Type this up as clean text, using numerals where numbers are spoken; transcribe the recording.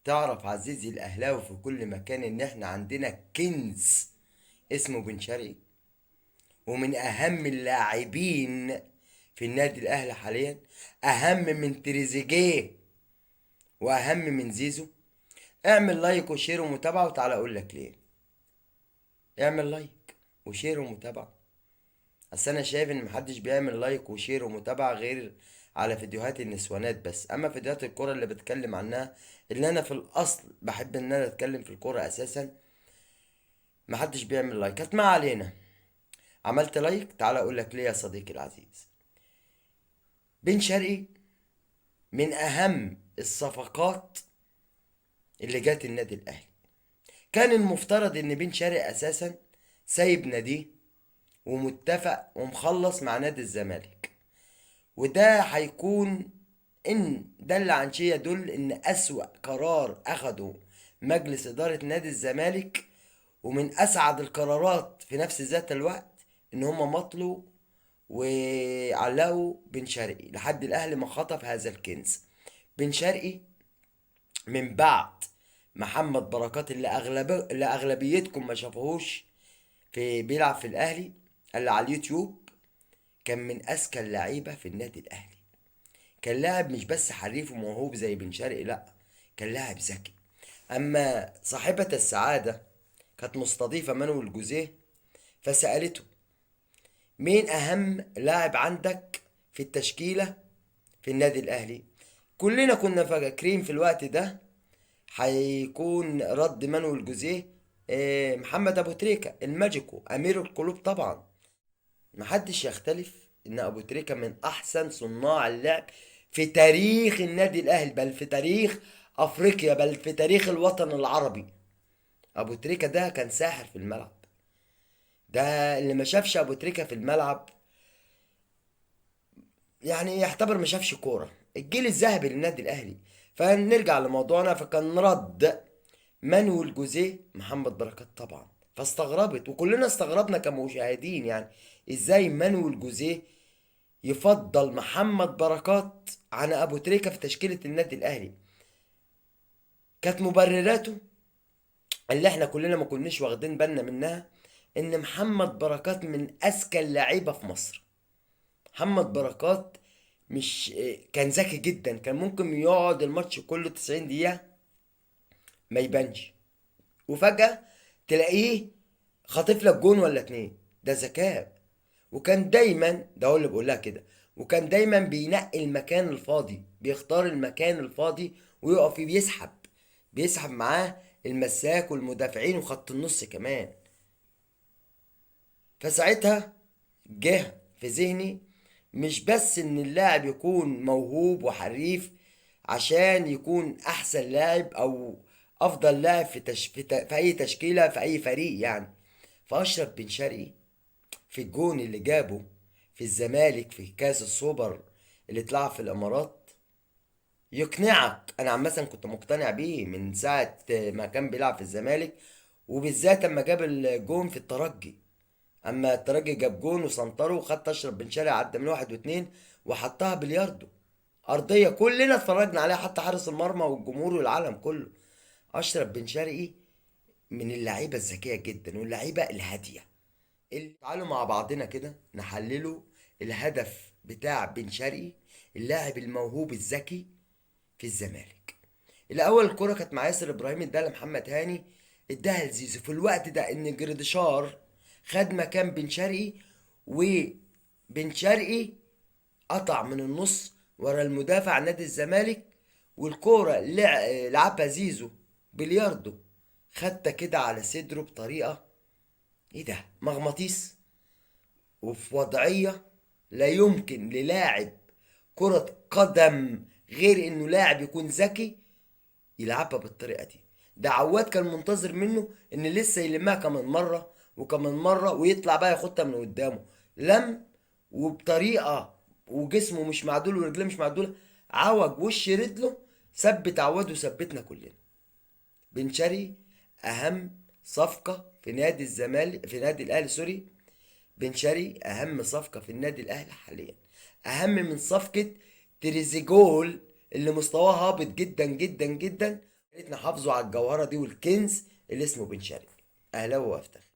تعرف عزيزي الأهلاوي في كل مكان إن إحنا عندنا كنز اسمه بن شرقي، ومن أهم اللاعبين في النادي الأهلي حاليا، أهم من تريزيجيه وأهم من زيزو. اعمل لايك وشير ومتابعة وتعالى أقول لك ليه. اعمل لايك وشير ومتابعة. أصل أنا شايف إن محدش بيعمل لايك وشير ومتابعة غير على فيديوهات النسوانات بس. أما فيديوهات الكرة اللي بتكلم عنها، اللي أنا في الأصل بحب إن أنا أتكلم في الكرة أساسا، محدش بيعمل لايكات. ما علينا. عملت لايك، تعال اقول لك ليه يا صديقي العزيز. بن شرقي من اهم الصفقات اللي جات النادي الاهلي. كان المفترض ان بن شرقي اساسا سايب ناديه ومتفق ومخلص مع نادي الزمالك، وده هيكون ان دل عن شيء يدل ان اسوأ قرار اخده مجلس ادارة نادي الزمالك، ومن اسعد القرارات في نفس ذات الوقت، ان هم مطلوا وعلقوا بن شرقي لحد الاهلي ما خطف هذا الكنز. بن شرقي من بعد محمد بركات اللي اغلبيتكم ما شافوهوش في بيلعب في الاهلي اللي على اليوتيوب، كان من اذكى اللعيبه في النادي الاهلي. كان لاعب مش بس حريف وموهوب زي بن شرقي، لا، كان لاعب ذكي. اما صاحبة السعادة كانت مستضيفة مانويل جوزيه، فسألته: مين اهم لاعب عندك في التشكيلة في النادي الاهلي؟ كلنا كنا فاكرين في الوقت ده هيكون رد مانويل جوزيه محمد ابو تريكة الماجيكو امير القلوب طبعا. محدش يختلف ان ابو تريكة من احسن صناع اللعب في تاريخ النادي الاهلي، بل في تاريخ افريقيا، بل في تاريخ الوطن العربي. ابو تريكة ده كان ساحر في الملعب. ده اللي ما شافش ابو تريكة في الملعب يعني يعتبر ما شافش كوره. الجيل الذهبي للنادي الاهلي. فنرجع لموضوعنا. فكان رد مانويل جوزيه محمد بركات طبعا. فاستغربت وكلنا استغربنا كمشاهدين، يعني ازاي مانويل جوزيه يفضل محمد بركات عن ابو تريكة في تشكيلة النادي الاهلي؟ كانت مبرراته اللي احنا كلنا ما كناش واخدين بالنا منها، ان محمد بركات من اذكى اللعيبة في مصر. محمد بركات مش كان ذكي جدا، كان ممكن يقعد الماتش كله 90 دقيقة ما يبانش، وفجأة تلاقيه خاطف لك جون ولا اتنين. ده ذكاء. وكان دايما، ده هو اللي بقول لها كده، وكان دايما بينقي المكان الفاضي، بيختار المكان الفاضي ويقف فيه، بيسحب معاه المساك والمدافعين وخط النص كمان. فساعتها جه في ذهني مش بس ان اللاعب يكون موهوب وحريف عشان يكون احسن لاعب او افضل لاعب في اي تشكيلة في اي فريق يعني. فاشرف بن شرقي في الجون اللي جابه في الزمالك في كاس السوبر اللي اتلعب في الامارات يقنعك. انا عامه كنت مقتنع بيه من ساعه ما كان بيلعب في الزمالك، وبالذات اما جاب الجون في الترجي. اما الترجي جاب جون وسنطره وخد اشرف بن شرقي عدى من واحد واتنين وحطها بلياردو ارضيه، كلنا اتفرجنا عليها حتى حارس المرمى والجمهور والعالم كله. اشرف بن شرقي من اللعيبه الذكيه جدا واللعيبه الهاديه. تعالوا مع بعضنا كده نحللوا الهدف بتاع بن شرقي، اللاعب الموهوب الذكي في الزمالك. الاول الكره كانت مع ياسر ابراهيم، اداها لمحمد هاني، اداها لزيزو في الوقت ده ان جريديشار خد مكان بن شرقي، وبن شرقي قطع من النص ورا المدافع نادي الزمالك، والكوره لعبها زيزو بلياردو، خدت كده على صدره بطريقه ايه ده، مغناطيس. وفي وضعيه لا يمكن للاعب كرة قدم غير انه لاعب يكون ذكي يلعبها بالطريقه دي. ده عواد كان منتظر منه ان لسه يلمها كمان مره وكمان مره ويطلع بقى ياخدها من قدامه. لم، وبطريقه، وجسمه مش معدول ورجليه مش معدوله، عوج وش رجله، ثبت عواد وثبتنا كلنا. بن شرقي اهم صفقه في نادي الزمالك، في نادي الاهلي سوري. بن شرقي اهم صفقه في النادي الاهلي حاليا، اهم من صفقه تريزيجول اللي مستواه هابط جدا جدا جدا يا ريت نحافظوا على الجوهرة دي والكنز اللي اسمه بن شرقي. أهلا وافتخر.